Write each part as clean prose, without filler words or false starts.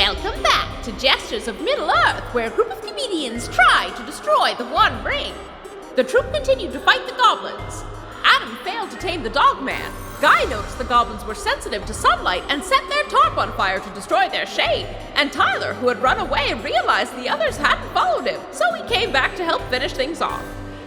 Welcome back to Jesters of Middle-earth, where a group of comedians try to destroy the One Ring. The troupe continued to fight the goblins. Adam failed to tame the dogman. Guy noticed the goblins were sensitive to sunlight and set their tarp on fire to destroy their shade. And Tyler, who had run away, realized the others hadn't followed him, so he came back to help finish things off.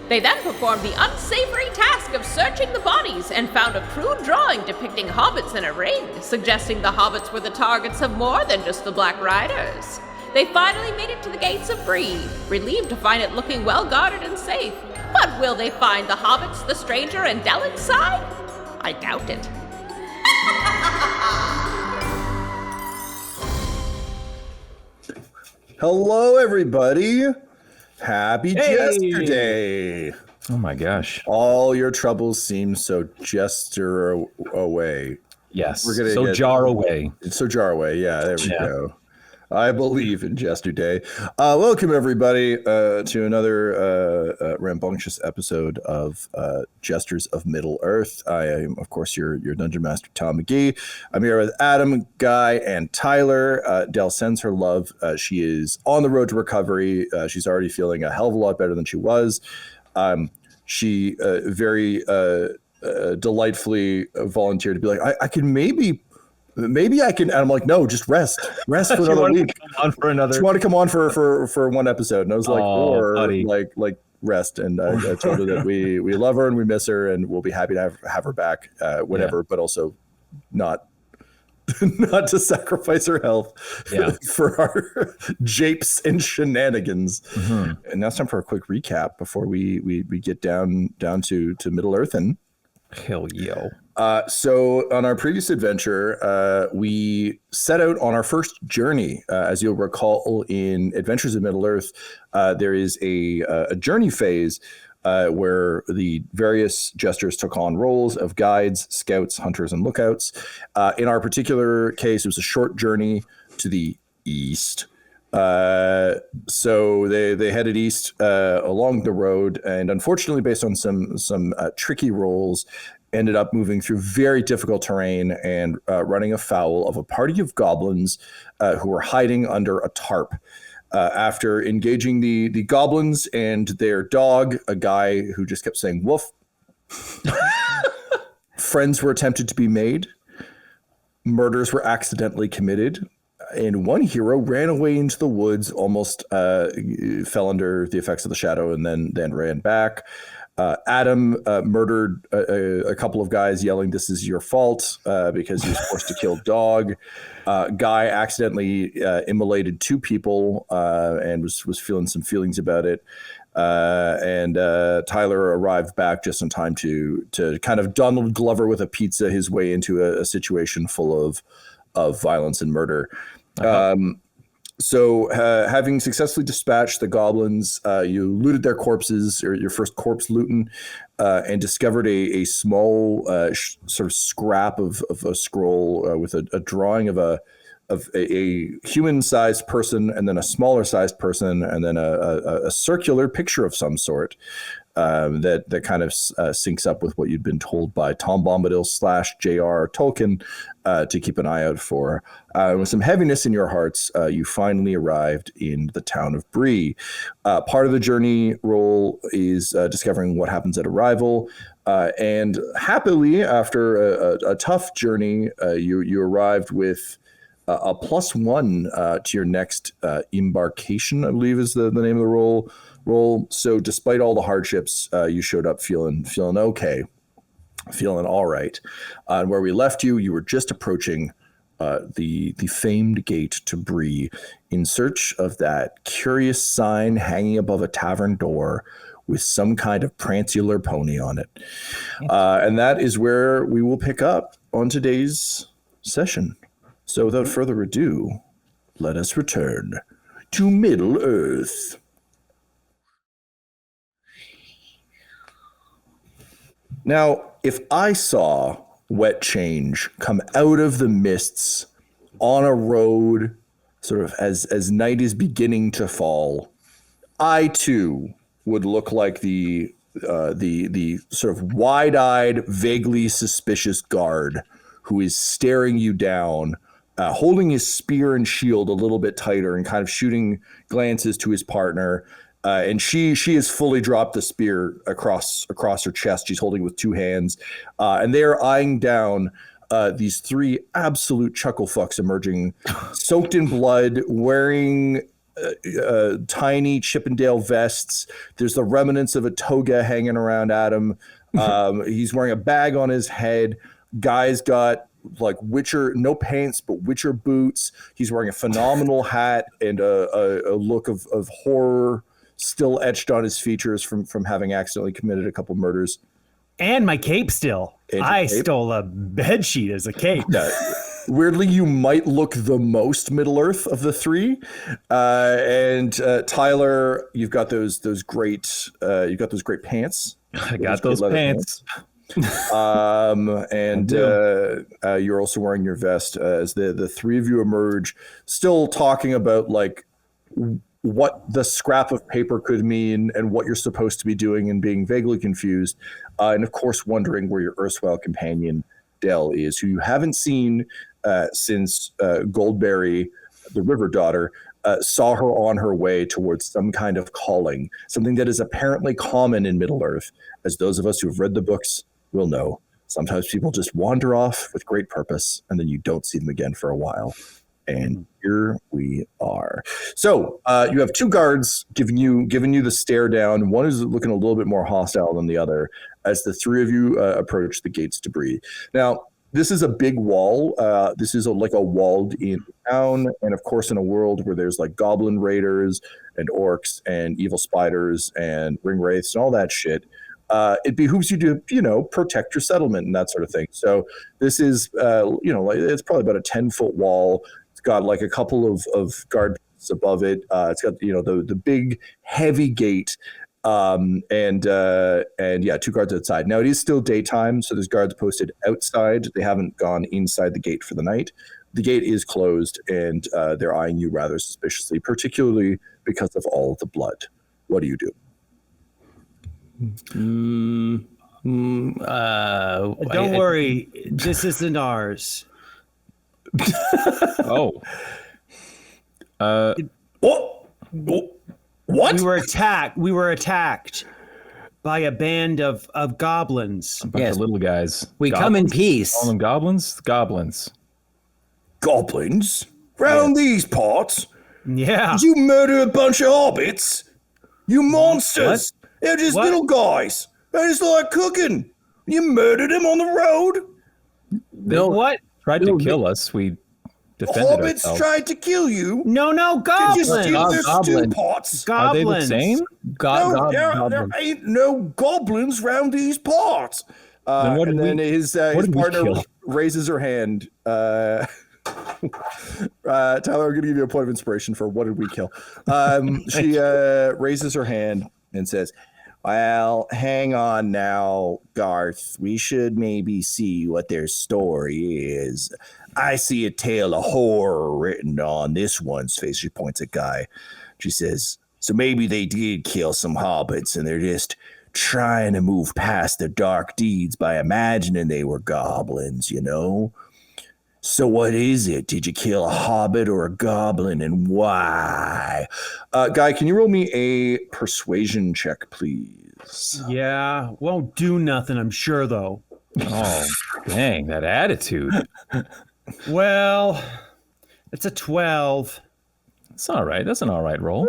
They then performed the unsavory task of searching the bodies and found a crude drawing depicting hobbits in a ring, suggesting the hobbits were the targets of more than just the Black Riders. They finally made it to the gates of Bree, relieved to find it looking well guarded and safe. But will they find the hobbits, the stranger, and Dell inside? I doubt it. Hello, everybody. Happy Jester Day. Oh my gosh. All your troubles seem so jester away. Yes. We're gonna so jar away. So jar away. Yeah, there we go. I believe in Jester Day. Welcome, everybody, to another rambunctious episode of Jesters of Middle-earth. I am, of course, your Dungeon Master, Tom McGee. I'm here with Adam, Guy, and Tyler. Dell sends her love. She is on the road to recovery. She's already feeling a hell of a lot better than she was. She very delightfully volunteered to be like, I can maybe I can. And I'm like, no, just rest for another week. She wanted to come on for one episode, and I was like, like rest. And I told her that we love her and we miss her, and we'll be happy to have her back whenever, but also not to sacrifice her health for our japes and shenanigans. Mm-hmm. And now it's time for a quick recap before we get down to Middle Earth and hell yeah. So on our previous adventure, we set out on our first journey. As you'll recall, in Adventures of Middle-earth, there is a journey phase where the various jesters took on roles of guides, scouts, hunters, and lookouts. In our particular case, it was a short journey to the east. So they headed east along the road, and unfortunately, based on some tricky rolls, ended up moving through very difficult terrain and running afoul of a party of goblins who were hiding under a tarp. After engaging the goblins and their dog, a guy who just kept saying woof, friends were attempted to be made, murders were accidentally committed, and one hero ran away into the woods, almost fell under the effects of the shadow, and then ran back. Adam murdered a couple of guys yelling, "This is your fault," because he was forced to kill dog. Guy accidentally immolated two people and was feeling some feelings about it. And Tyler arrived back just in time to kind of Donald Glover with a pizza his way into a situation full of violence and murder. So having successfully dispatched the goblins, you looted their corpses, or your first corpse looting, and discovered a small sort of scrap of a scroll with a drawing of a human-sized person, and then a smaller-sized person, and then a circular picture of some sort that kind of syncs up with what you'd been told by Tom Bombadil / J.R. Tolkien to keep an eye out for. With some heaviness in your hearts, you finally arrived in the town of Bree. Part of the journey role is discovering what happens at arrival. And happily, after a tough journey, you arrived with a +1 to your next embarkation, I believe is the name of the role. So despite all the hardships, you showed up feeling okay, feeling all right. And where we left you, you were just approaching the famed gate to Bree in search of that curious sign hanging above a tavern door with some kind of prancular pony on it. And that is where we will pick up on today's session. So without further ado, let us return to Middle-earth. Now, if I saw Wet Change come out of the mists on a road, sort of as night is beginning to fall, I too would look like the sort of wide-eyed, vaguely suspicious guard who is staring you down holding his spear and shield a little bit tighter and kind of shooting glances to his partner. And she has fully dropped the spear across her chest. She's holding it with two hands. And they are eyeing down these three absolute chuckle fucks emerging, soaked in blood, wearing tiny Chippendale vests. There's the remnants of a toga hanging around Adam. He's wearing a bag on his head. Guy's got like Witcher, no pants, but Witcher boots. He's wearing a phenomenal hat and a look of horror still etched on his features from having accidentally committed a couple murders. And my cape still. I stole a bed sheet as a cape. Weirdly, you might look the most Middle-earth of the three. And Tyler, you've got those great pants. I got those pants. And you're also wearing your vest as the three of you emerge, still talking about like what the scrap of paper could mean and what you're supposed to be doing and being vaguely confused. And of course, wondering where your erstwhile companion Dell is, who you haven't seen since Goldberry, the river daughter, saw her on her way towards some kind of calling, something that is apparently common in Middle-earth, as those of us who've read the books will know. Sometimes people just wander off with great purpose, and then you don't see them again for a while. And here we are. So you have two guards giving you the stare down. One is looking a little bit more hostile than the other as the three of you approach the gates to Bree. Now, this is a big wall. This is like a walled-in town, and of course, in a world where there's like goblin raiders and orcs and evil spiders and ring wraiths and all that shit, it behooves you to, protect your settlement and that sort of thing. So this is, it's probably about a 10-foot wall. It's got like a couple of guard above it. It's got, the big heavy gate. And two guards outside. Now it is still daytime, so there's guards posted outside. They haven't gone inside the gate for the night. The gate is closed, and they're eyeing you rather suspiciously, particularly because of all the blood. What do you do? Don't worry, this isn't ours. Oh. What? We were attacked by a band of goblins. A bunch of little guys. We goblins? come in peace. Call them goblins? Goblins. Goblins? Round these parts? Yeah. Did you murder a bunch of hobbits? You monsters! What? They're just What? little guys. They just like cooking. You murdered them on the road? No. What? Tried to kill us. We defended Hobbits ourselves. tried to kill you? No, Did you goblins. steal their stew Goblin. pots? Are they the Goblins. same? No, there ain't no goblins round these parts. Then what did and then we- his what did we partner kill? raises her hand. Tyler, I'm going to give you a point of inspiration for what did we kill. She raises her hand and says, well, hang on now, Garth. We should maybe see what their story is. I see a tale of horror written on this one's face. She points at Guy. She says, so maybe they did kill some hobbits and they're just trying to move past their dark deeds by imagining they were goblins, So what is it? Did you kill a hobbit or a goblin, and why? Guy, can you roll me a persuasion check, please? Yeah, won't do nothing, I'm sure, though. Oh, dang, that attitude. Well, it's a 12. It's all right. That's an all right roll.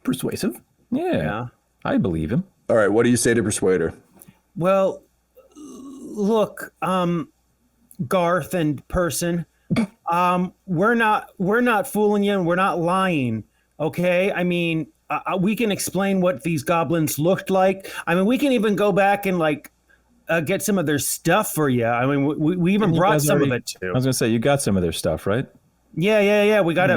Persuasive. Yeah. I believe him. All right, what do you say to persuade her? Well, look, Garth and person, we're not fooling you and we're not lying, okay? I mean, we can explain what these goblins looked like. I mean, we can even go back and get some of their stuff for you. I mean, we even brought some of it too. I was gonna say you got some of their stuff, right? Yeah. We got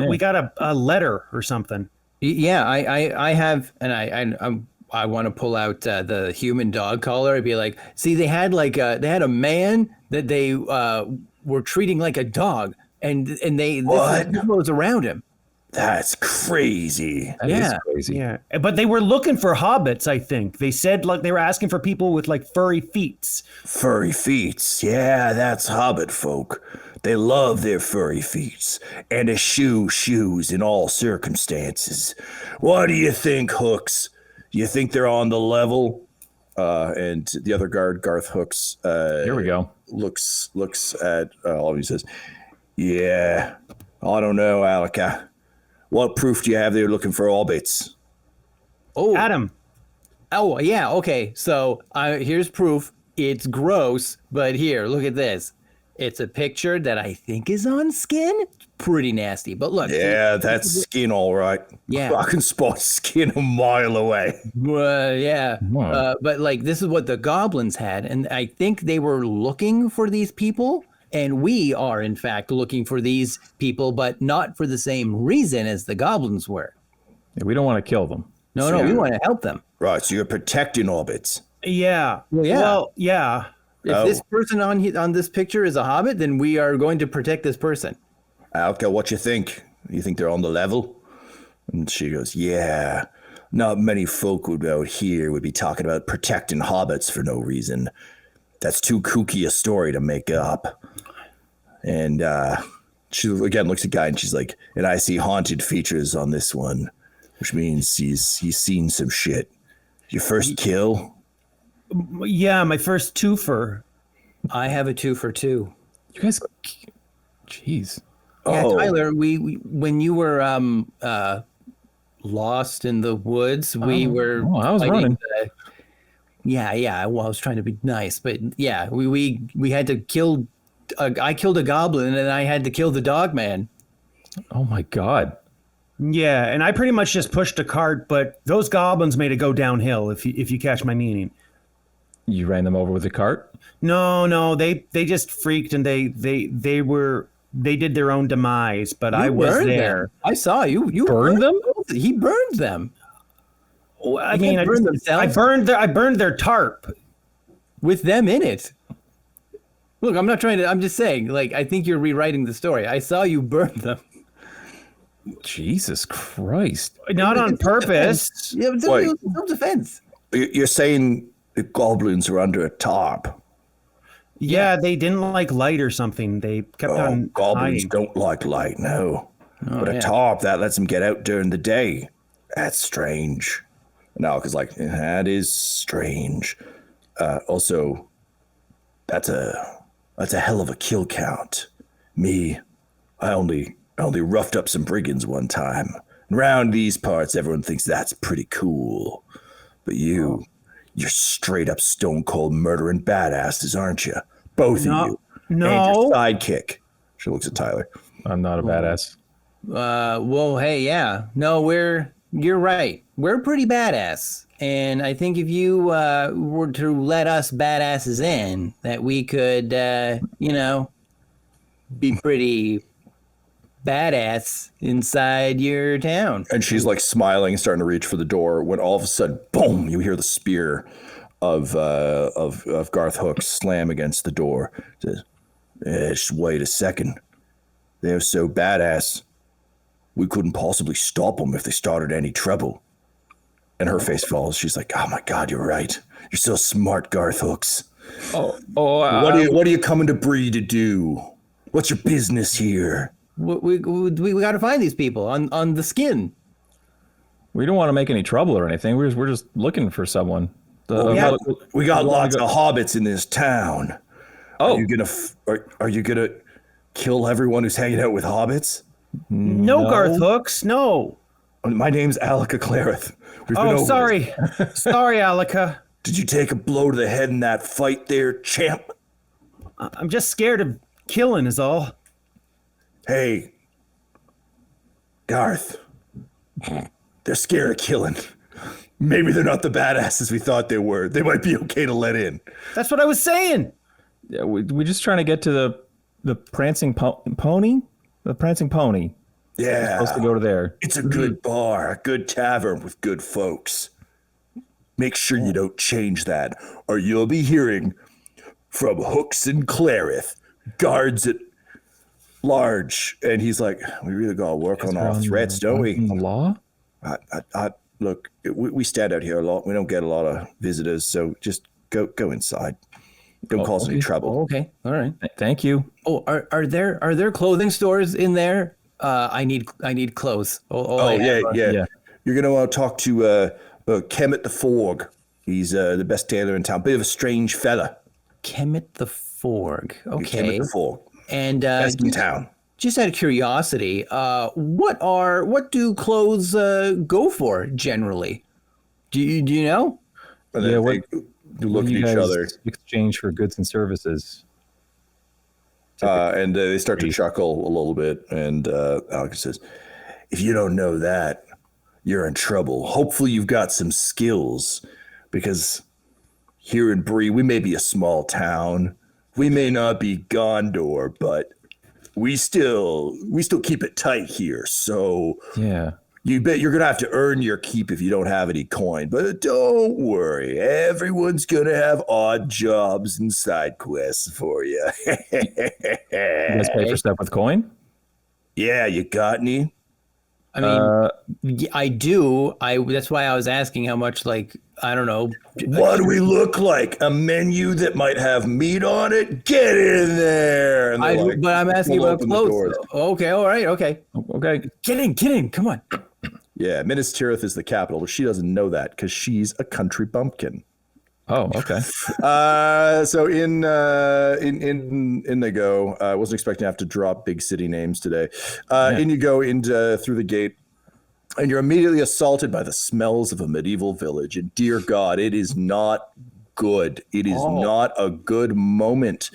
a letter or something. Yeah, I have, and I want to pull out the human dog collar. I'd be like, see, they had a man that they were treating like a dog, and they was around him. That's crazy. That is crazy. Yeah, but they were looking for hobbits, I think. They said they were asking for people with furry feet. Furry feet. Yeah, that's hobbit folk. They love their furry feet and eschew shoes in all circumstances. What do you think, Hooks? You think they're on the level? And the other guard, Garth Hooks, Here we go. looks at all he says, yeah, I don't know, Alaka. What proof do you have they're looking for hobbits? Oh, Adam. Oh, yeah. Okay. So here's proof. It's gross, but here, look at this. It's a picture that I think is on skin. It's pretty nasty, but look. Yeah, that's skin, all right. Yeah. I can spot skin a mile away. Yeah. Wow. But like, this is what the goblins had. And I think they were looking for these people. And we are, in fact, looking for these people, but not for the same reason as the goblins were. Yeah, we don't want to kill them. No, we want to help them. Right, so you're protecting hobbits. Yeah. Well, yeah. Well, yeah. If this person on this picture is a hobbit, then we are going to protect this person. Alka, what you think? You think they're on the level? And she goes, yeah. Not many folk out here would be talking about protecting hobbits for no reason. That's too kooky a story to make up. And she again looks at Guy and she's like, and I see haunted features on this one, which means he's seen some shit. Your first kill? Yeah, my first twofer. I have a 2 for 2. You guys, jeez. Yeah, Oh. Tyler, we when you were lost in the woods, we were. Oh, I was fighting running. Yeah. Well, I was trying to be nice, but yeah, we had to kill. I killed a goblin, and I had to kill the dog man. Oh my God. Yeah, and I pretty much just pushed a cart, but those goblins made it go downhill. If you catch my meaning. You ran them over with a cart? No, they just freaked and they did their own demise. But I was burned there. them. I saw you. You Burned them? He burned them I mean, I burn themselves. burned their tarp. with them in it. Look, I'm not trying to. I'm just saying. Like, I think you're rewriting the story. I saw you burn them. Jesus Christ. Not on purpose. Yeah, but Wait. self-defense. You're saying the goblins are under a tarp? Yeah, they didn't like light or something. They kept on Goblins hiding. don't like light, no. But yeah. a tarp, that lets them get out during the day. That's strange. No, because like, that is strange. Also, that's a hell of a kill count. Me, I only roughed up some brigands one time. And around these parts, everyone thinks that's pretty cool. But you're straight up stone cold murdering badasses, aren't you? Both of you. No. And your sidekick. She looks at Tyler. I'm not a badass. Well, hey, yeah. No, you're right. We're pretty badass. And I think if you were to let us badasses in, that we could, be pretty badass inside your town. And she's like smiling, starting to reach for the door, when all of a sudden, boom, you hear the spear of Garth Hooks slam against the door. Says, just wait a second. They're so badass, we couldn't possibly stop them if they started any trouble. And her face falls. She's like, oh my God, you're right. You're so smart, Garth Hooks. What are you coming to Bree to do? What's your business here? We got to find these people on the skin. We don't want to make any trouble or anything. We're just looking for someone. We got lots of hobbits in this town. Oh. Are you gonna kill everyone who's hanging out with hobbits? No, Garth Hooks. No. My name's Alaka Clarith. We've been Oh, over sorry. Sorry, Alaka. Did you take a blow to the head in that fight there, champ? I'm just scared of killing is all. Hey, Garth. They're scared of killing. Maybe they're not the badasses we thought they were. They might be okay to let in. That's what I was saying. Yeah, we're just trying to get to the prancing pony. The prancing pony. Yeah. We're supposed to go to there. It's a good bar, a good tavern with good folks. Make sure you don't change that, or you'll be hearing from Hooks and Clarith, guards at large. And he's like, we really got to work on our threats, don't we? The law? Look, we stand out here a lot. We don't get a lot of visitors, so just go inside. Don't cause any trouble. Oh, okay, all right. Thank you. Oh, are there clothing stores in there? I need clothes. Yeah. Yeah. You're gonna want to talk to Kemet the Forg. He's the best tailor in town. Bit of a strange fella. Kemet the Forg. Okay. Kemet the Forg. And Best in town. just out of curiosity, what do clothes go for generally? Do you know? And then what they look at you each guys other, exchange for goods and services. and they start to chuckle a little bit. And Alex says, "If you don't know that, you're in trouble. Hopefully, you've got some skills, because here in Bree, we may be a small town, we may not be Gondor, but we still keep it tight here. So Yeah. you bet you're gonna have to earn your keep if you don't have any coin. But don't worry, everyone's gonna have odd jobs and side quests for you." You guys pay for stuff with coin? Yeah, you got any? I mean, I do. That's why I was asking how much. Like, I don't know. What do we look like? A menu that might have meat on it? Get in there. And they're But I'm asking pull about open the clothes. doors. Okay, all right, okay. Okay. Get in. Come on. Yeah, Minas Tirith is the capital, but she doesn't know that because she's a country bumpkin. Oh, okay. So in they go. I wasn't expecting to have to drop big city names today. In you go into through the gate, and you're immediately assaulted by the smells of a medieval village. And dear God, it is not good. It is not a good moment.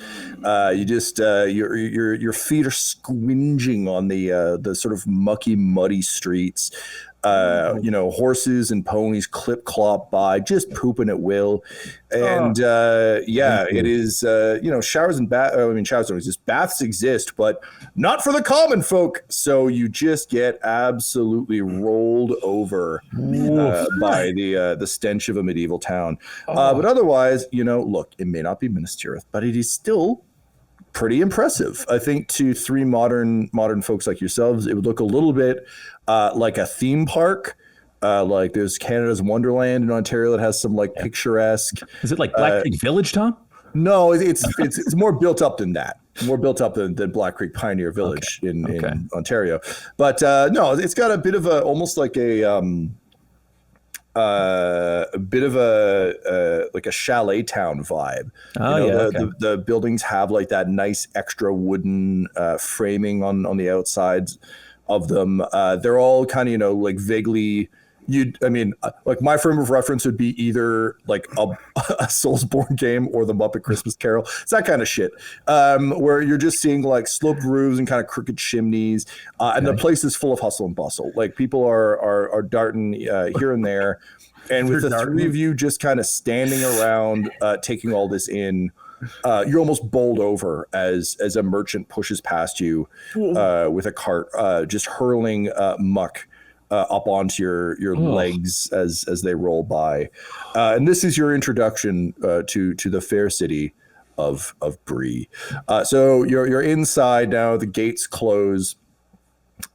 You just your feet are squinging on the sort of mucky, muddy streets. Horses and ponies clip clop by, just pooping at will. And it is showers and showers don't exist. Baths exist, but not for the common folk. So you just get absolutely rolled over by the stench of a medieval town. But otherwise, look, it may not be Minas Tirith, but it is still pretty impressive. I think to three modern folks like yourselves, it would look a little bit like a theme park. Like there's Canada's Wonderland in Ontario that has some picturesque. Is it like Black Creek Village, Tom? No, it's more built up than that. More built up than Black Creek Pioneer Village in Ontario. But no, it's got a bit of almost like a bit of a chalet town vibe. The buildings have like that nice extra wooden framing on the outsides of them. They're all kind of like vaguely. Like my frame of reference would be either like a Soulsborne game or the Muppet Christmas Carol. It's that kind of shit, where you're just seeing like sloped roofs and kind of crooked chimneys, and the place is full of hustle and bustle. Like people are darting here and there, and with the three of you just kind of standing around, taking all this in. You're almost bowled over as a merchant pushes past you with a cart, just hurling muck up onto your legs as they roll by. And this is your introduction to the fair city of Bree. So you're inside now. The gates close,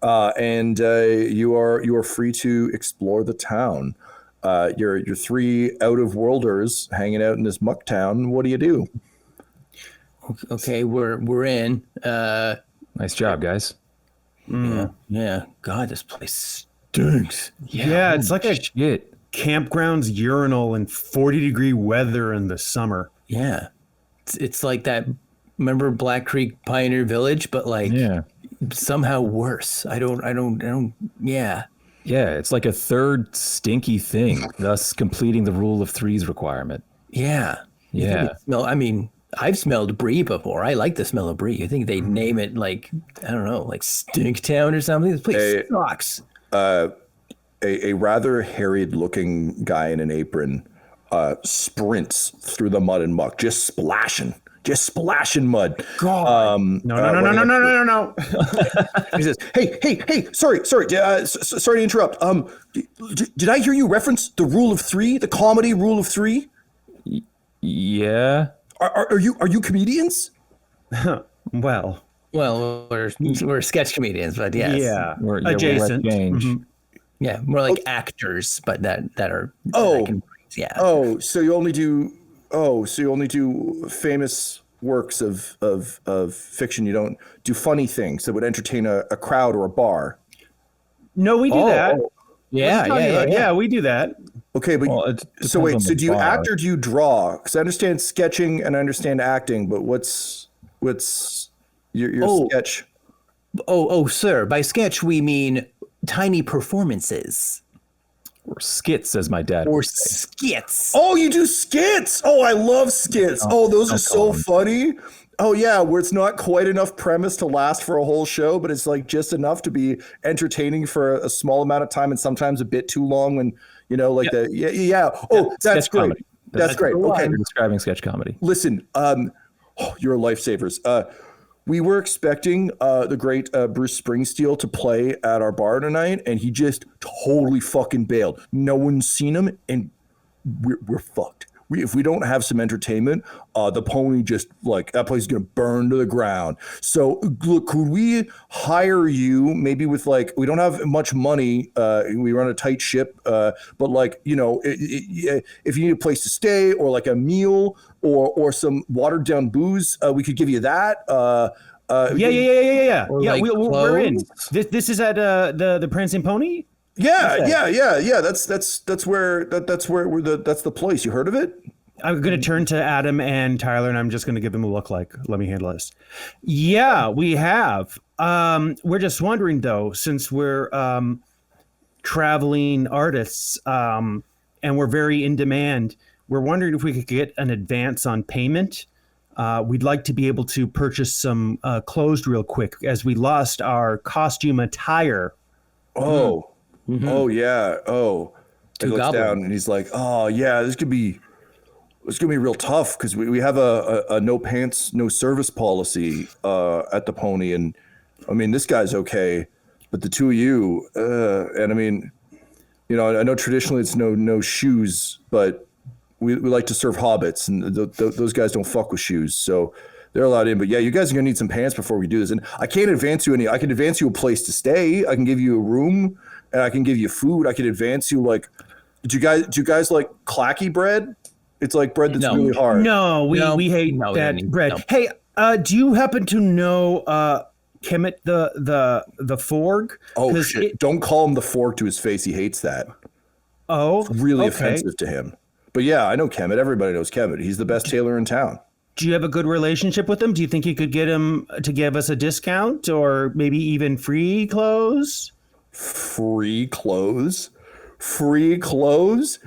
and you are free to explore the town. You're three out-of-worlders hanging out in this muck town. What do you do? Okay, we're in. Nice job, guys. Yeah. God, this place stinks. Yeah, it's like a Shit. campground's urinal in 40-degree weather in the summer. Yeah, it's like that. Remember Black Creek Pioneer Village, but somehow worse. I don't. Yeah. Yeah, it's like a third stinky thing, thus completing the rule of threes requirement. Yeah. Yeah. I've smelled Bree before. I like the smell of Bree. I think they name it like Stink Town or something. This place sucks. A rather harried-looking guy in an apron sprints through the mud and muck, just splashing mud. God. No. He says, "Hey, sorry to interrupt. Did I hear you reference the rule of three, the comedy rule of three? Yeah. Are you comedians?" Well, we're sketch comedians, but yes. yeah, We're adjacent. change. Yeah, more like actors, but that are Oh. that can, yeah. Oh, so you only do Oh, so you only do famous works of fiction. You don't do funny things that would entertain a crowd or a bar. No, we do that. Yeah, we do that. Okay, but Well, it so depends wait, on so the do you bar. act or do you draw? Because I understand sketching and I understand acting, but what's your sketch? Oh, sir. By sketch, we mean tiny performances Or skits, as my dad or would say. skits. Oh, you do skits. Oh, I love skits. Oh, those are don't so call them. funny. Oh yeah, where it's not quite enough premise to last for a whole show, but it's like just enough to be entertaining for a small amount of time and sometimes a bit too long when, yeah. Oh, that's Sketch great. comedy. That's great. Okay. You're describing sketch comedy. Listen, you're lifesavers. We were expecting the great Bruce Springsteen to play at our bar tonight, and he just totally fucking bailed. No one's seen him, and we're fucked. If we don't have some entertainment, the pony just that place is gonna burn to the ground. So look, could we hire you maybe with we don't have much money, we run a tight ship, but if you need a place to stay or like a meal or some watered down booze, we could give you that. Yeah. Or Yeah, like we're in. clothes? This is at the Prancing Pony. Yeah. That's where that's the place. You heard of it? I'm going to turn to Adam and Tyler, and I'm just going to give them a look like, let me handle this. Yeah, we have. We're just wondering, though, since we're traveling artists and we're very in demand, we're wondering if we could get an advance on payment. We'd like to be able to purchase some clothes real quick as we lost our costume attire. Oh, oh yeah. Oh, he looks goblins. down and he's like, oh yeah, this could be real tough because we have a no pants, no service policy at the Pony. And I mean, this guy's okay, but the two of you, and I mean, I know traditionally it's no shoes, but we like to serve hobbits, and those guys don't fuck with shoes, so they're allowed in. But yeah, you guys are gonna need some pants before we do this. And I can't advance you any. I can advance you a place to stay. I can give you a room, and I can give you food. I can advance you do you guys like clacky bread? It's like bread that's really hard. No, we hate that bread. no. Hey, do you happen to know Kemet the Forg? Oh 'Cause shit! Don't call him the fork to his face. He hates that. Oh, Really okay. offensive to him. But yeah, I know Kemet. Everybody knows Kemet. He's the best tailor in town. Do you have a good relationship with him? Do you think you could get him to give us a discount or maybe even free clothes? Free clothes? Free clothes?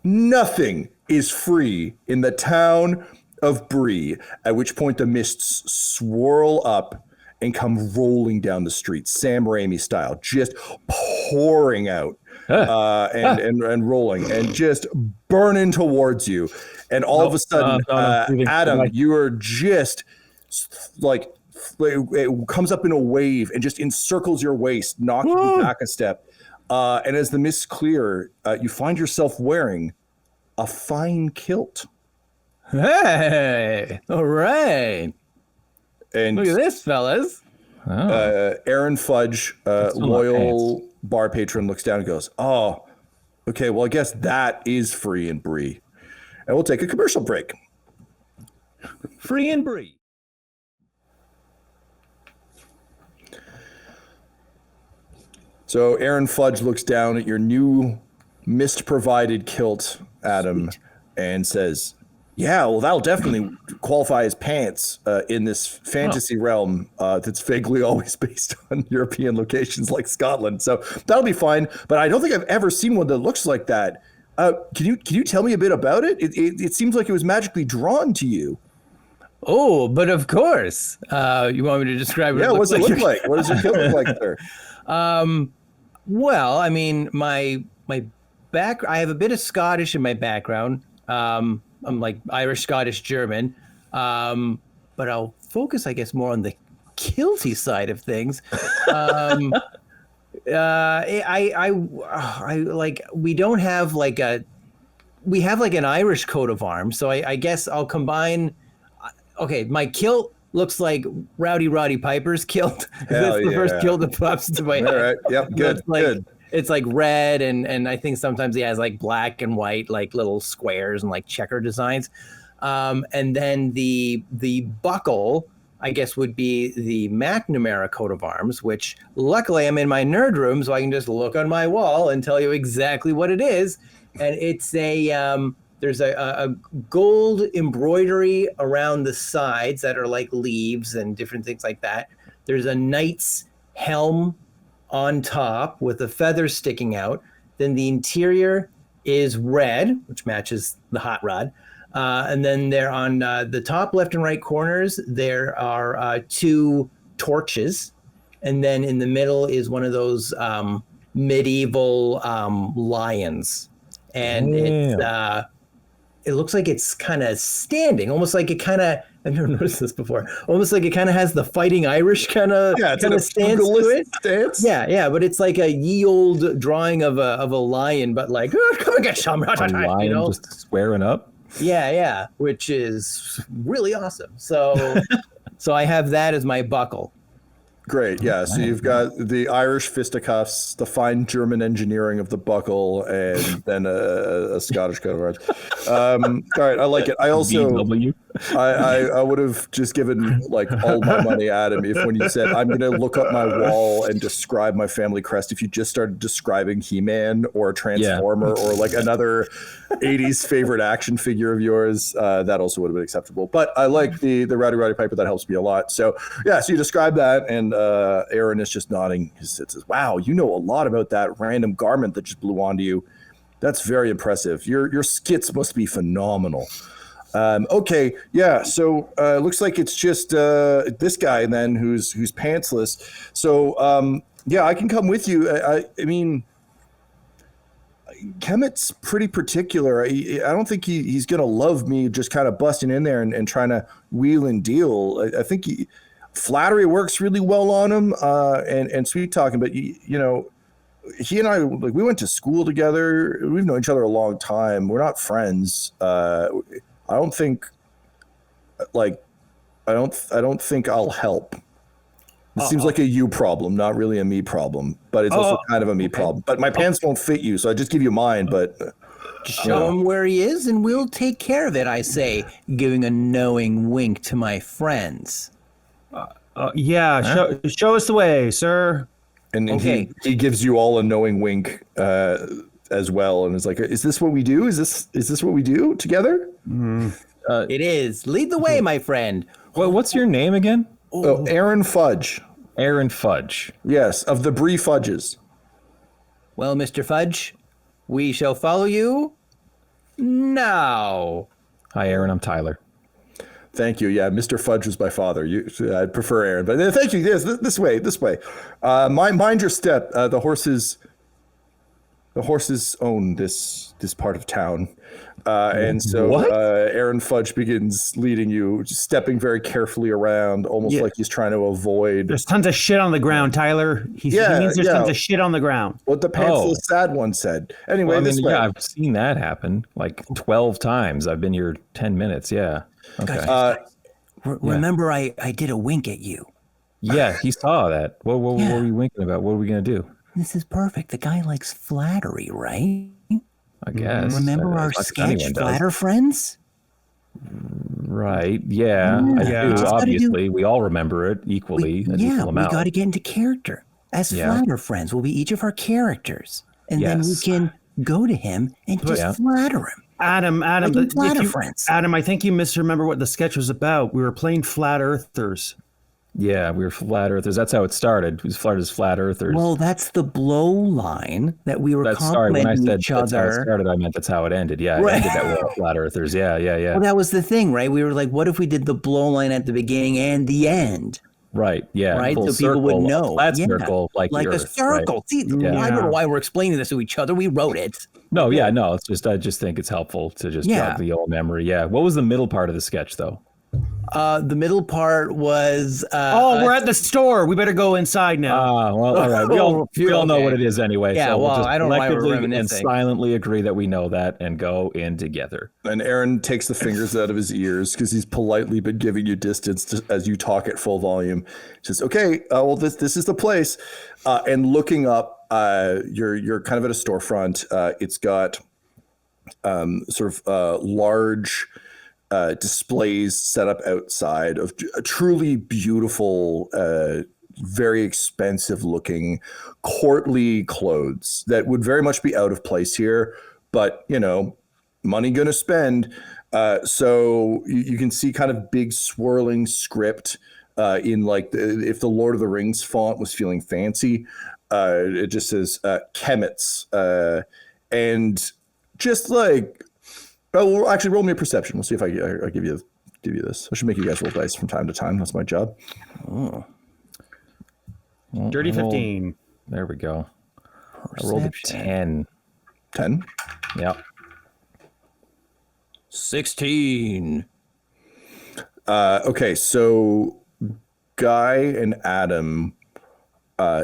Nothing is free in the town of Bree, at which point the mists swirl up and come rolling down the street, Sam Raimi style, just pouring out and rolling and just burning towards you. And all of a sudden, Adam, you are just it comes up in a wave and just encircles your waist, knocking you back a step. And as the mists clear, you find yourself wearing a fine kilt. Hey, all right. And Look at this, fellas. Aaron Fudge, loyal bar patron, looks down and goes, oh, okay, well, I guess that is free in Bree. And we'll take a commercial break. Free and Bree. So Aaron Fudge looks down at your new mist-provided kilt, Adam, and says, yeah, well, that'll definitely qualify as pants in this fantasy realm that's vaguely always based on European locations like Scotland. So that'll be fine. But I don't think I've ever seen one that looks like that. Can you tell me a bit about it? It seems like it was magically drawn to you. Oh, but of course. You want me to describe it? Yeah, what does it look like? What does your kilt look like there? Well, I mean, my back. I have a bit of Scottish in my background. I'm like Irish, Scottish, German. But I'll focus, I guess, more on the kilty side of things. I like, we don't have like we have like an Irish coat of arms. So I guess I'll combine. Okay, my kilt looks like Rowdy Roddy Piper's kilt. That's the first kilt that pops into my head. All right. Yep. Good. Good. It's like red, and I think sometimes he has like black and white, like little squares and like checker designs. And then the buckle, I guess, would be the McNamara coat of arms, which luckily I'm in my nerd room, so I can just look on my wall and tell you exactly what it is. And it's there's a gold embroidery around the sides that are like leaves and different things like that. There's a knight's helm on top with the feathers sticking out. Then the interior is red, which matches the hot rod. And then there on the top left and right corners, there are 2 torches. And then in the middle is one of those medieval lions. And it looks like it's kind of standing, almost like it kind of, I've never noticed this before, almost like it kind of has the Fighting Irish kind of stance to it. Stance. Yeah, but it's like a ye old drawing of a lion, but like, oh, come and get some, Lion just squaring up. Yeah, which is really awesome. So, so I have that as my buckle. Great. Yeah. So you've got the Irish fisticuffs, the fine German engineering of the buckle, and then a Scottish coat of arms. All right. I like it. I also, VW. I would have just given like all my money at him if when you said, I'm going to look up my wall and describe my family crest. If you just started describing He-Man or a Transformer or like another 80s favorite action figure of yours, that also would have been acceptable. But I like the Rowdy Roddy Piper. That helps me a lot. So yeah, so you describe that, and Aaron is just nodding. He says, wow, you know a lot about that random garment that just blew onto you. That's very impressive. Your skits must be phenomenal. Okay, yeah. So looks like it's just this guy then who's pantsless. So yeah, I can come with you. I mean, Kemet's pretty particular. I don't think he's gonna love me just kind of busting in there and trying to wheel and deal. I think flattery works really well on him, and sweet talking. But you know, he and I, like, we went to school together. We've known each other a long time. We're not friends. I don't think I'll help. It seems like a you problem, not really a me problem, but it's also kind of a me problem. But my pants won't fit you, so I just give you mine. But show him where he is, and we'll take care of it. I say, giving a knowing wink to my friends. Show us the way, sir. And okay. he gives you all a knowing wink as well, and is like, "Is this what we do? Is this what we do together?" It is. Lead the way, my friend. What's your name again? Oh, Aaron Fudge. Aaron Fudge. Yes, of the Bree Fudges. Well, Mr. Fudge, we shall follow you now. Hi, Aaron. I'm Tyler. Thank you. Yeah, Mr. Fudge was my father. I prefer Aaron, but thank you. Yes, this way. Mind your step. The horses own this part of town, and so Aaron Fudge begins leading you, just stepping very carefully around, almost like he's trying to avoid. There's tons of shit on the ground, Tyler. He means there's tons of shit on the ground. What the pantsless sad one said. Anyway, this way. Yeah, I've seen that happen like 12 times. I've been here 10 minutes. Yeah. Okay. Guys, remember, I did a wink at you. Yeah, he saw that. What were we winking about? What are we gonna do? This is perfect. The guy likes flattery, right? I guess. Remember our sketch, Flatter Friends? Right. Yeah. I do. Obviously, we all remember it equally. We got to get into character. As Flatter Friends, we'll be each of our characters, and then we can go to him and just flatter him. Adam, Friends. Adam, I think you misremember what the sketch was about. We were playing Flat Earthers. Yeah, we were Flat Earthers. That's how it started. It was started as Flat Earthers. Well, that's the blow line that we were complimenting each other. That's how it started, I meant that's how it ended. Yeah, it ended that we were Flat Earthers. Yeah. Well, that was the thing, right? We were like, what if we did the blow line at the beginning and the end? Right. Yeah. Right. So people would know. Flat circle, like the a Earth, circle. Right? See, I don't know why we're explaining this to each other. We wrote it. No. Yeah. No. It's just I just think it's helpful to just jog the old memory. Yeah. What was the middle part of the sketch though? The middle part was. We're at the store. We better go inside now. Well, all right. We all know what it is anyway. Yeah. So we'll just I don't know why we're collectively and silently agree that we know that and go in together. And Aaron takes the fingers out of his ears because he's politely been giving you distance as you talk at full volume. Says, "Okay, well, this is the place." And looking up, you're kind of at a storefront. It's got sort of large displays set up outside of truly beautiful, very expensive looking courtly clothes that would very much be out of place here, but money gonna spend. So you can see kind of big swirling script in like if the Lord of the Rings font was feeling fancy, it just says Chemits, and just like, well, actually roll me a perception. We'll see if I give you this. I should make you guys roll dice from time to time. That's my job. Oh. Dirty 15. There we go. I rolled a 10. 10? Yep. 16. Okay, so Guy and Adam,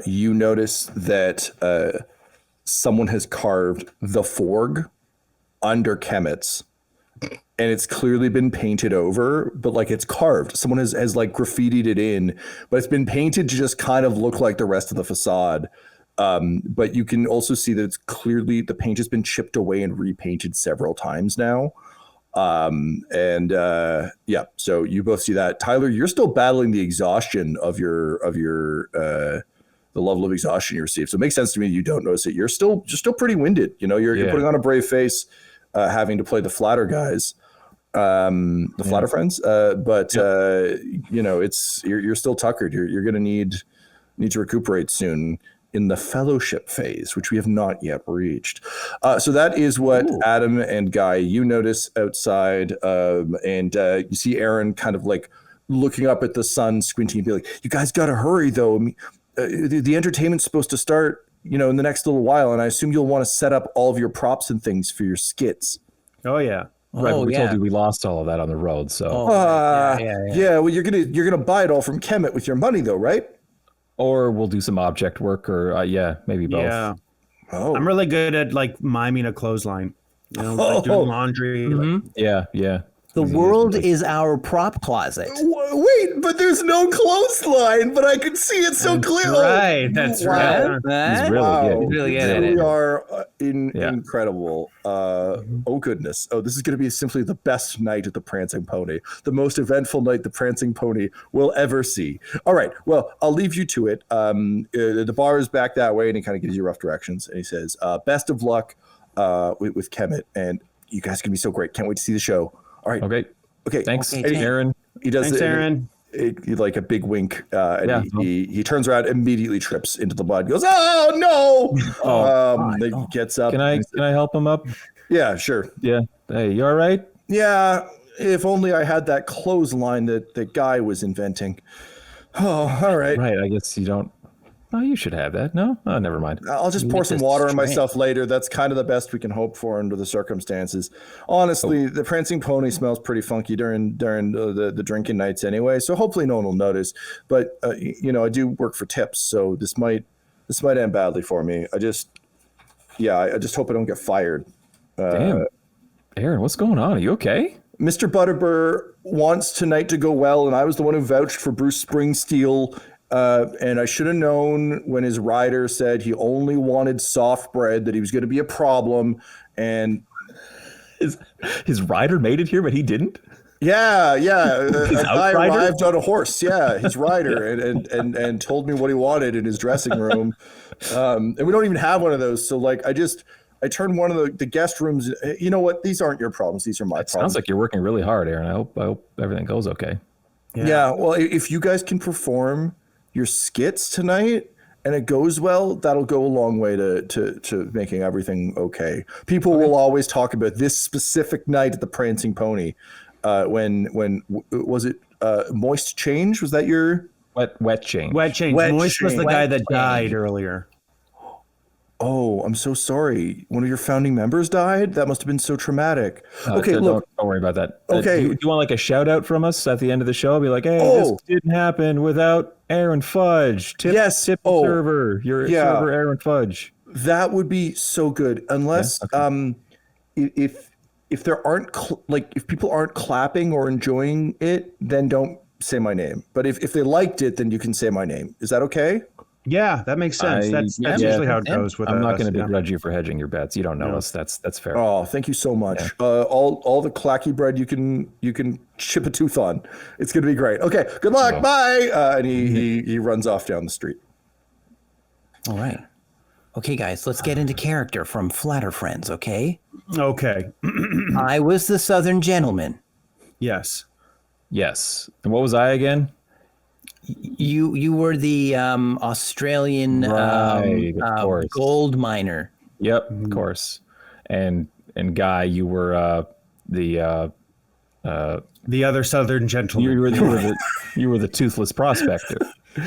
you notice that someone has carved the Forg under Chemits, and it's clearly been painted over, but like it's carved. Someone has like graffitied it in, but it's been painted to just kind of look like the rest of the facade. But you can also see that it's clearly the paint has been chipped away and repainted several times now. Yeah, so you both see that. Tyler, you're still battling the exhaustion of your the level of exhaustion you received. So it makes sense to me you don't notice it. You're still pretty winded. You're putting on a brave face, having to play the flatter guys, the flatter friends. But it's you're still tuckered. You're gonna need to recuperate soon in the fellowship phase, which we have not yet reached. So that is what Adam and Guy, you notice outside, and you see Aaron kind of like looking up at the sun, squinting, and be like, "You guys got to hurry, though. The entertainment's supposed to start, in the next little while, and I assume you'll want to set up all of your props and things for your skits." Oh yeah. Right, but we told you we lost all of that on the road, so. Yeah. Well, you're gonna buy it all from Kemet with your money, though, right? Or we'll do some object work, or maybe both. Yeah. Oh. I'm really good at like miming a clothesline. Like doing laundry. Mm-hmm. Yeah. The world is our prop closet. Wait, but there's no clothesline, but I can see it so clearly. Right, that's right. He's really good. He's really good at We it. are incredible. Oh, goodness. Oh, this is going to be simply the best night at the Prancing Pony. The most eventful night the Prancing Pony will ever see. All right. Well, I'll leave you to it. The bar is back that way, and he kind of gives you rough directions. And he says, best of luck with Kemet. And you guys can be so great. Can't wait to see the show. All right. Okay. Thanks, Okay, Aaron. He does Thanks, Aaron. Like a big wink, and he turns around, immediately trips into the blood. Goes, "Oh no!" He gets up. Can I help him up? Yeah, sure. Yeah. Hey, you all right? Yeah. If only I had that clothesline that Guy was inventing. Oh, all right. Right. I guess you don't. Oh, you should have that. No? Oh, never mind. I'll just pour some water on myself later. That's kind of the best we can hope for under the circumstances. Honestly, the Prancing Pony smells pretty funky during the drinking nights anyway, so hopefully no one will notice. But I do work for tips, so this might end badly for me. I just hope I don't get fired. Damn. Aaron, what's going on? Are you okay? Mr. Butterbur wants tonight to go well, and I was the one who vouched for Bruce Springsteel. And I should have known when his rider said he only wanted soft bread that he was going to be a problem. And his rider made it here, but he didn't. Yeah. I outrider? arrived on a horse. Yeah, his rider, and told me what he wanted in his dressing room. And we don't even have one of those. So like, I turned one of the guest rooms. You know what? These aren't your problems. These are my problems. Sounds like you're working really hard, Aaron. I hope everything goes okay. Yeah. Well, if you guys can perform your skits tonight and it goes well, that'll go a long way to making everything okay. People will always talk about this specific night at the Prancing Pony. When was it Moist Change? Was that your wet change? Wet Change. Moist was the guy that died earlier. Oh, I'm so sorry. One of your founding members died? That must have been so traumatic. Okay, so look. Don't worry about that. Okay. Do you want like a shout out from us at the end of the show? I'll be like, hey, this didn't happen without Aaron Fudge. Tip server. Your server, Aaron Fudge. That would be so good. Unless if there aren't if people aren't clapping or enjoying it, then don't say my name. But if they liked it, then you can say my name. Is that okay? Yeah, that makes sense. That's usually how it goes with I'm not us, going to yeah. begrudge you for hedging your bets. You don't know us. That's fair. Oh, thank you so much. All the clacky bread you can chip a tooth on. It's gonna be great. Okay, good luck. Bye. And he runs off down the street. All right. Okay, guys, let's get into character from Flatter Friends, okay? Okay. I was the Southern gentleman. Yes. Yes. And what was I again? You were the Australian Right, of course. gold miner. Yep, of course. And Guy, you were the other Southern gentleman. you were the toothless prospector.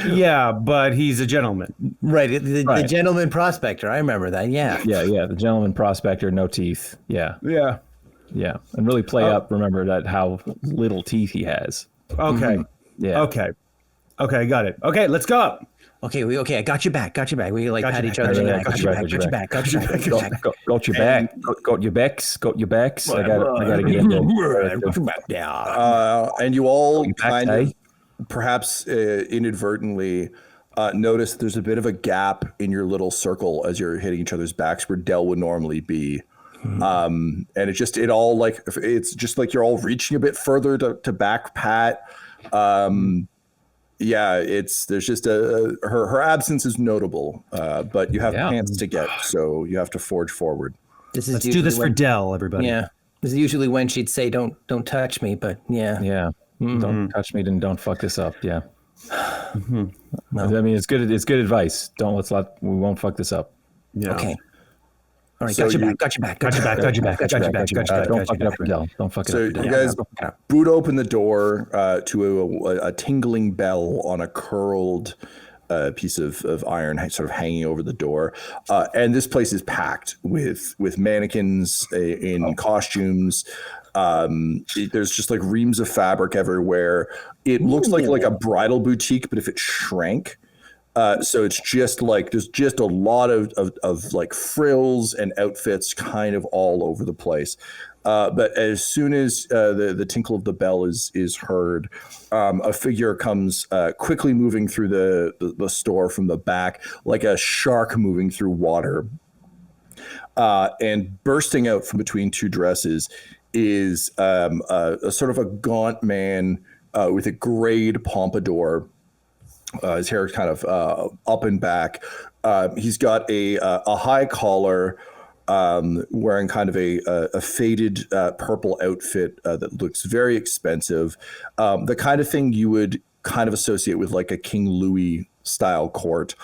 Yeah, but he's a gentleman. Right, the gentleman prospector. I remember that. Yeah. Yeah. The gentleman prospector, no teeth. Yeah. And really play up. Remember that how little teeth he has. Okay. Yeah. Okay, got it. Okay, let's go. Okay, I got your back. We like Got pat your each back, other. got your back. Got your back. Got your backs. I gotta get in there. Got your back down. And you all back, kind of, perhaps inadvertently, notice there's a bit of a gap in your little circle as you're hitting each other's backs where Dell would normally be. And it's just like you're all reaching a bit further to back pat. There's just her absence is notable, but you have pants to get, so you have to forge forward. Let's do this for Dell, everybody. Yeah, this is usually when she'd say, "Don't touch me," but yeah. Don't touch me, then don't fuck this up. Yeah. I mean, it's good advice. We won't fuck this up. Yeah. Okay. All right, So got your back. Don't fuck it up for Dell. Don't fuck it So up for you Dell. guys boot open the door to a tingling bell on a curled piece of iron sort of hanging over the door. And this place is packed with mannequins in costumes. There's just like reams of fabric everywhere. It looks like a bridal boutique, but if it shrank. So it's just like there's just a lot of like frills and outfits kind of all over the place. But as soon as the tinkle of the bell is heard, a figure comes quickly moving through the store from the back, like a shark moving through water. And bursting out from between two dresses is a sort of a gaunt man with a grayed pompadour. His hair is kind of up and back. He's got a high collar, wearing kind of a faded purple outfit that looks very expensive. The kind of thing you would kind of associate with like a King Louis style court.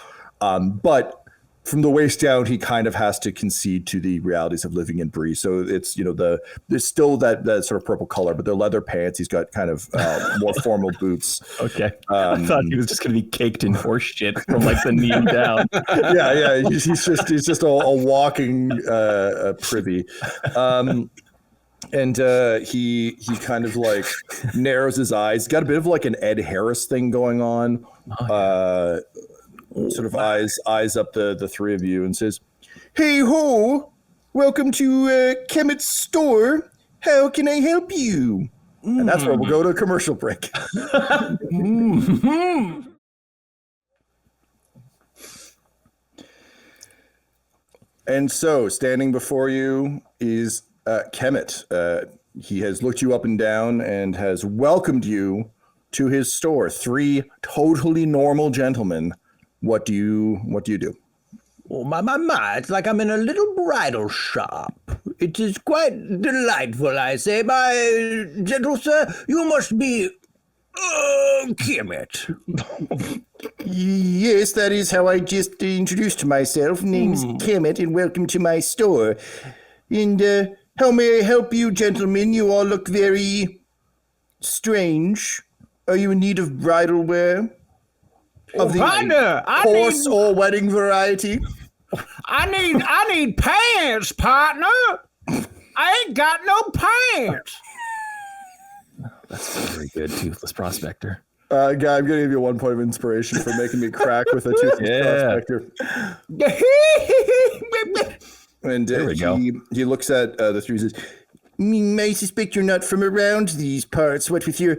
But from the waist down, he kind of has to concede to the realities of living in Bree. So it's, there's still that sort of purple color, but they're leather pants. He's got kind of more formal boots. Okay. I thought he was just going to be caked in horse shit from like the knee down. Yeah. He's just a walking privy. And he kind of like narrows his eyes. He's got a bit of like an Ed Harris thing going on. Sort of eyes up the three of you and says, "Hey ho, welcome to Kemet's store. How can I help you?" And that's where we'll go to a commercial break. And so, standing before you is Kemet. He has looked you up and down and has welcomed you to his store. Three totally normal gentlemen. What do you do? Oh, my, it's like I'm in a little bridal shop. It is quite delightful, I say. My gentle sir, you must be Kemet. Yes, that is how I just introduced myself. Name's Kemet, and welcome to my store. And how may I help you, gentlemen? You all look very strange. Are you in need of bridal wear? Of the horse or wedding variety? I need pants, partner. I ain't got no pants. That's very good, toothless prospector. Guy, I'm going to give you 1 point of inspiration for making me crack with a toothless prospector. And there we go. He looks at the three and says, "I suspect you're not from around these parts. What with your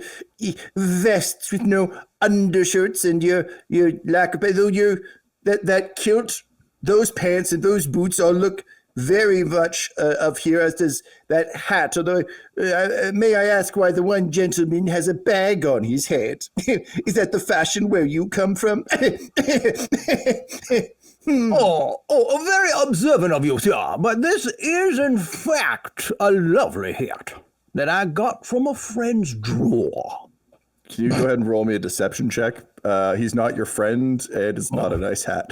vests with no undershirts and your lack of, though that kilt, those pants, and those boots all look very much of here, as does that hat. Although, may I ask why the one gentleman has a bag on his head? Is that the fashion where you come from? Oh, very observant of you, sir. But this is, in fact, a lovely hat that I got from a friend's drawer. Can you go ahead and roll me a deception check? He's not your friend, and it's not a nice hat.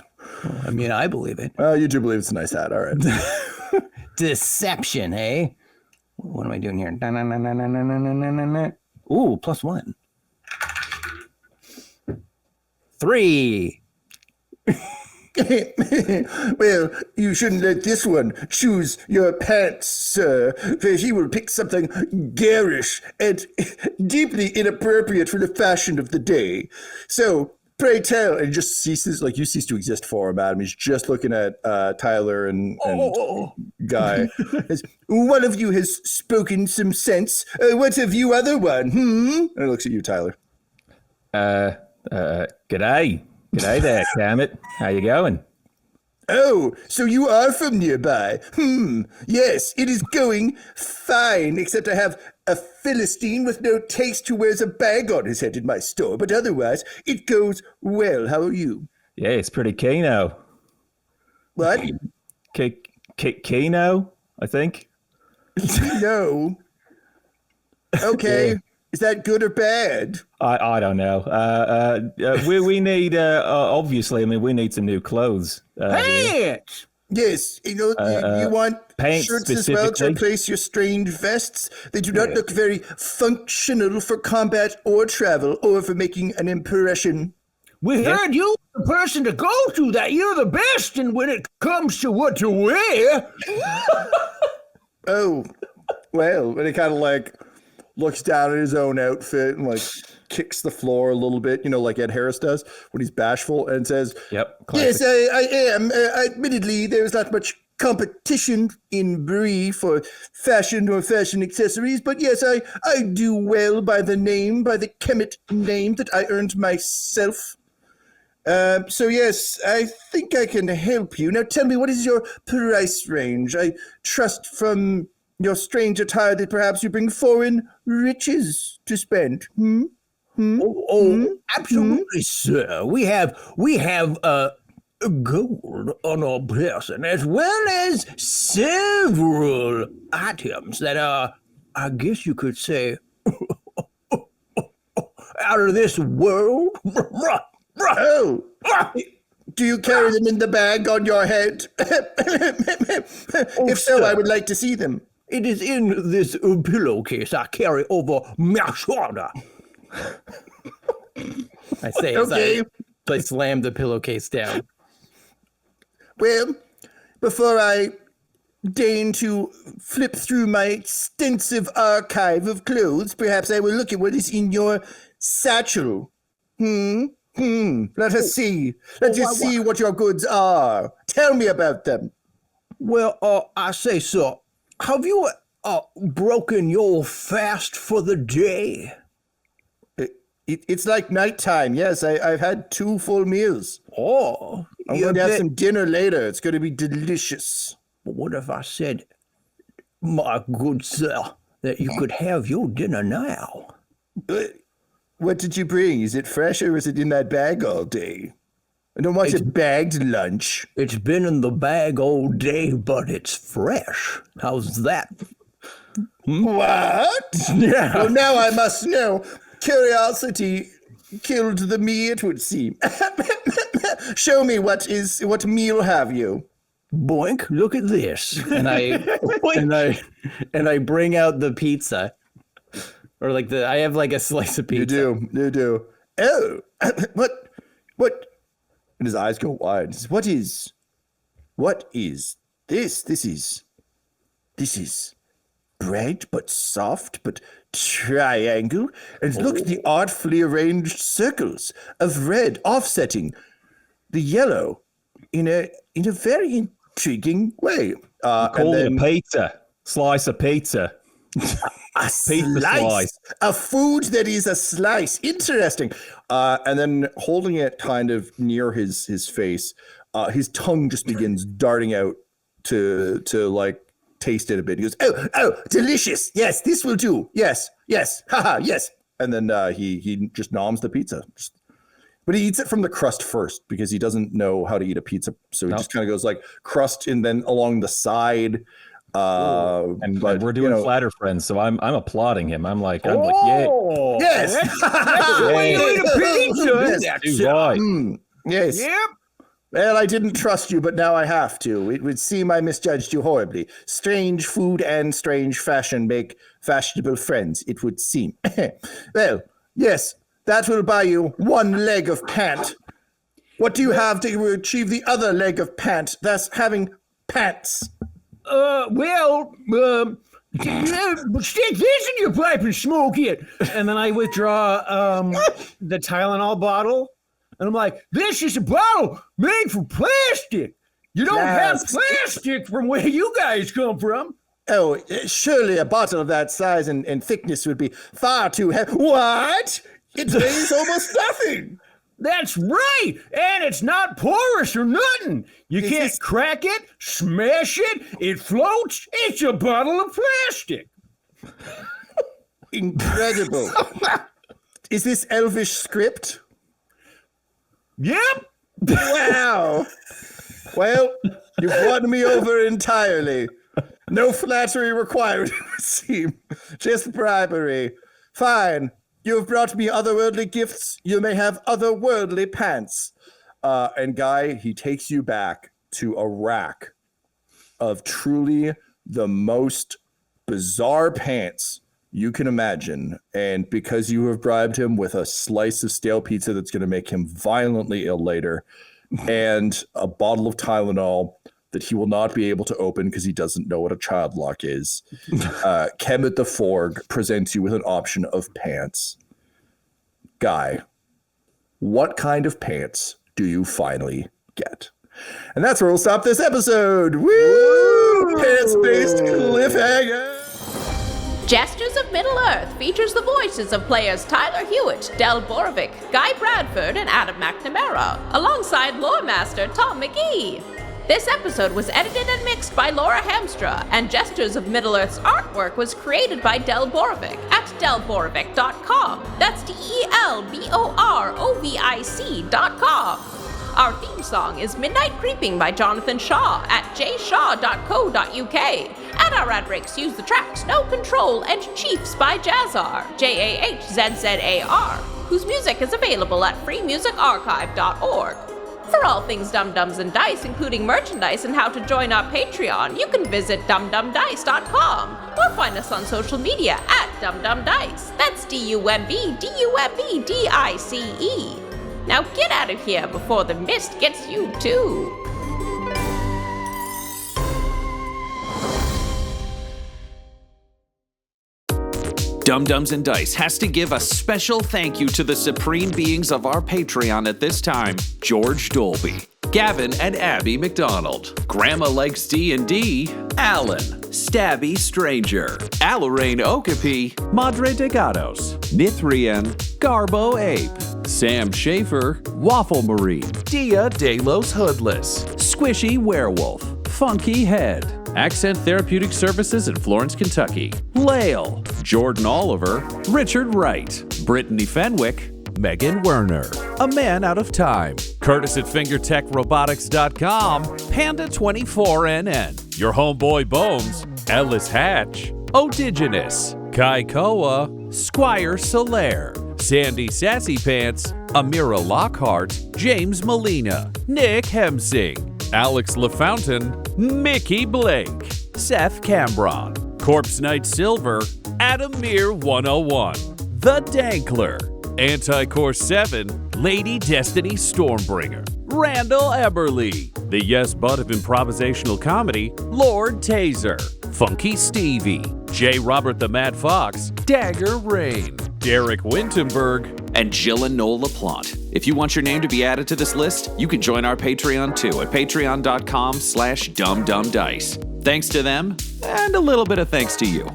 I mean, I believe it. Well, you do believe it's a nice hat. All right. Deception, eh? What am I doing here? Ooh, +1. 3. Well, you shouldn't let this one choose your pants, sir, for he will pick something garish and deeply inappropriate for the fashion of the day. So, pray tell, and just ceases, like you cease to exist for him, Adam. He's just looking at Tyler and Guy. As, one of you has spoken some sense. What of you other one? And it looks at you, Tyler. G'day. G'day there, Kermit. How you going? Oh, so you are from nearby. Yes, it is going fine, except I have a Philistine with no taste who wears a bag on his head in my store, but otherwise it goes well. How are you? Yeah, it's pretty keno. What? Keno, I think. No. Okay. Yeah. Is that good or bad? I don't know. We need, obviously, I mean, we need some new clothes. Pants! Yes, you want pants shirts as well to replace your strange vests? They do not look very functional for combat or travel or for making an impression. We heard you the person to go to, that you're the best, and when it comes to what to wear. Oh, well, and he kind of like looks down at his own outfit and like kicks the floor a little bit, like Ed Harris does when he's bashful, and says, "Yep, classic. Yes, I am. Admittedly, there's not much competition in Bree for fashion or fashion accessories, but yes, I do well by the Kemet name that I earned myself. So yes, I think I can help you. Now tell me, what is your price range? I trust from your strange attire that perhaps you bring foreign riches to spend. Absolutely, sir. We have gold on our person, as well as several items that are, I guess you could say, out of this world. Oh, do you carry them in the bag on your head? If so, I would like to see them. It is in this pillowcase I carry over my shoulder. I say as I slam the pillowcase down. Well, before I deign to flip through my extensive archive of clothes, perhaps I will look at what is in your satchel. Let us see. Let us see what your goods are. Tell me about them. Well, I say, sir, have you broken your fast for the day? It's like nighttime. Yes, I've had 2 full meals. Oh, I'm going to have some dinner later. It's going to be delicious. But what if I said, my good sir, that you could have your dinner now? What did you bring? Is it fresh or is it in that bag all day? I don't want your bagged lunch. It's been in the bag all day, but it's fresh. How's that? What? Yeah. Well, now I must know. Curiosity killed the me, it would seem. Show me what meal have you? Boink, look at this. And I bring out the pizza. Or I have like a slice of pizza. You do. Oh, what? And his eyes go wide. He says, what is this? This is bread, but soft, but triangle. And look at the artfully arranged circles of red offsetting the yellow in a very intriguing way. Call it a pizza. Slice of pizza. A slice. A food that is a slice. Interesting. And then holding it kind of near his face, his tongue just begins darting out to like taste it a bit. He goes, oh, delicious. Yes, this will do. Yes, haha, yes. And then he just noms the pizza. But he eats it from the crust first because he doesn't know how to eat a pizza. So he just kind of goes like crust and then along the side. But we're doing flatter friends, so I'm applauding him. I'm like, yay. Yes. That's the way you eat a pizza. That's right. Yes. Yep. Well, I didn't trust you, but now I have to. It would seem I misjudged you horribly. Strange food and strange fashion make fashionable friends, it would seem. Well, yes, that will buy you one leg of pant. What do you have to achieve the other leg of pant, thus having pants? Stick this in your pipe and smoke it. And then I withdraw the Tylenol bottle. And I'm like, this is a bottle made from plastic. You don't have plastic from where you guys come from. Oh, surely a bottle of that size and thickness would be far too heavy. What? It weighs almost nothing. That's right. And it's not porous or nothing. You can't crack it, smash it. It floats. It's a bottle of plastic. Incredible. Is this Elvish script? Yep. Wow. Well, you've won me over entirely. No flattery required, it would seem. Just bribery. Fine. You have brought me otherworldly gifts. You may have otherworldly pants. And Guy, he takes you back to a rack of truly the most bizarre pants you can imagine. And because you have bribed him with a slice of stale pizza that's going to make him violently ill later, and a bottle of Tylenol that he will not be able to open because he doesn't know what a child lock is, Kemet the Forg presents you with an option of pants. Guy, what kind of pants do you finally get? And that's where we'll stop this episode. Woo! Pants-based cliffhanger. Jesters of Middle-earth features the voices of players Tyler Hewitt, Del Borovic, Guy Bradford, and Adam McNamara, alongside lore master Tom McGee. This episode was edited and mixed by Laura Hamstra, and Jesters of Middle-earth's artwork was created by Del Borovic at delborovic.com. That's DELBOROVIC.com. Our theme song is Midnight Creeping by Jonathan Shaw at jshaw.co.uk. And our ad breaks use the tracks No Control and Chiefs by Jazzar, JAHZZAR, whose music is available at freemusicarchive.org. For all things Dum Dums and Dice, including merchandise and how to join our Patreon, you can visit dumdumdice.com or find us on social media at dumdumdice. That's DUMBDUMBDICE. Now get out of here before the mist gets you too. Dum Dums and Dice has to give a special thank you to the supreme beings of our Patreon at this time: George Dolby, Gavin and Abby McDonald, Grandma Likes D&D, Alan, Stabby Stranger, Alarain Okapi, Madre de Gatos, Mithrian, Garbo Ape, Sam Schaefer, Waffle Marine, Dia de los Hoodless, Squishy Werewolf, Funky Head, Accent Therapeutic Services in Florence, Kentucky, Lale, Jordan Oliver, Richard Wright, Brittany Fenwick, Megan Werner, A Man Out of Time, Curtis at FingerTechRobotics.com, Panda24NN, Your Homeboy Bones, Ellis Hatch, Odigenous, Kai Koa, Squire Solaire, Sandy Sassy Pants, Amira Lockhart, James Molina, Nick Hemsing, Alex LaFountain, Mickey Blake, Seth Cambron, Corpse Knight Silver, Adamir 101, The Dankler, Anti-Core 7, Lady Destiny Stormbringer, Randall Eberly, the Yes Bud of Improvisational Comedy, Lord Taser, Funky Stevie, J. Robert the Mad Fox, Dagger Rain, Derek Wintenberg, and Jill and Noel LaPlante. If you want your name to be added to this list, you can join our Patreon too at patreon.com/dumdumdice. Thanks to them, and a little bit of thanks to you.